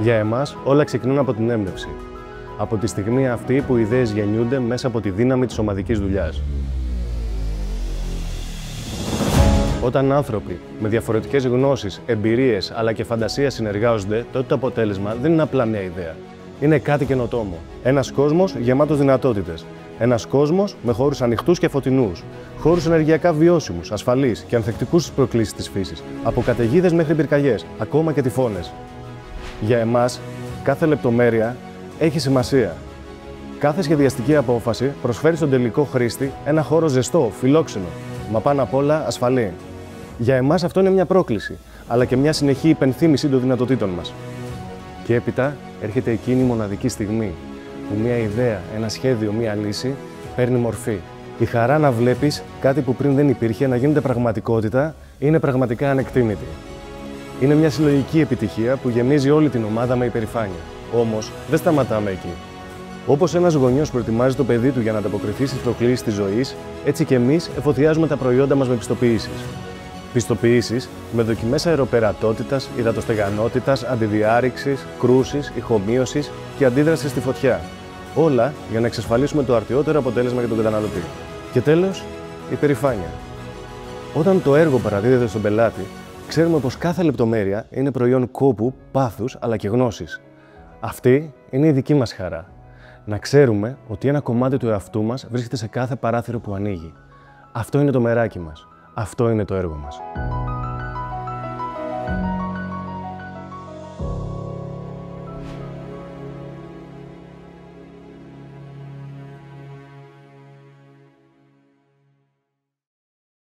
Για εμάς, όλα ξεκινούν από την έμπνευση. Από τη στιγμή αυτή που οι ιδέες γεννιούνται μέσα από τη δύναμη της ομαδικής δουλειάς. Όταν άνθρωποι με διαφορετικές γνώσεις, εμπειρίες αλλά και φαντασία συνεργάζονται, τότε το αποτέλεσμα δεν είναι απλά μια ιδέα. Είναι κάτι καινοτόμο. Ένας κόσμος γεμάτος δυνατότητες. Ένας κόσμος με χώρους ανοιχτούς και φωτεινούς. Χώρους ενεργειακά βιώσιμους, ασφαλείς και ανθεκτικούς στις προκλήσεις της φύσης. Από καταιγίδες μέχρι πυρκαγιές, ακόμα και τυφώνες. Για εμάς, κάθε λεπτομέρεια έχει σημασία. Κάθε σχεδιαστική απόφαση προσφέρει στον τελικό χρήστη ένα χώρο ζεστό, φιλόξενο, μα πάνω απ' όλα ασφαλή. Για εμάς αυτό είναι μια πρόκληση, αλλά και μια συνεχή υπενθύμηση των δυνατοτήτων μας. Και έπειτα έρχεται εκείνη η μοναδική στιγμή που μια ιδέα, ένα σχέδιο, μια λύση παίρνει μορφή. Η χαρά να βλέπεις κάτι που πριν δεν υπήρχε να γίνεται πραγματικότητα είναι πραγματικά ανεκτήμητη. Είναι μια συλλογική επιτυχία που γεμίζει όλη την ομάδα με υπερηφάνεια. Όμως δεν σταματάμε εκεί. Όπως ένας γονιός προετοιμάζει το παιδί του για να ανταποκριθεί στις προκλήσεις της ζωής, έτσι και εμείς εφοδιάζουμε τα προϊόντα μας με πιστοποιήσεις. Πιστοποιήσεις με δοκιμές αεροπερατότητας, υδατοστεγανότητας, αντιδιάρρηξης, κρούσης, ηχομείωσης και αντίδρασης στη φωτιά. Όλα για να εξασφαλίσουμε το αρτιότερο αποτέλεσμα για τον καταναλωτή. Και τέλος, η περηφάνεια. Όταν το έργο παραδίδεται στον πελάτη, ξέρουμε πως κάθε λεπτομέρεια είναι προϊόν κόπου, πάθους αλλά και γνώσης. Αυτή είναι η δική μας χαρά. Να ξέρουμε ότι ένα κομμάτι του εαυτού μας βρίσκεται σε κάθε παράθυρο που ανοίγει. Αυτό είναι το μεράκι μας. Αυτό είναι το έργο μας.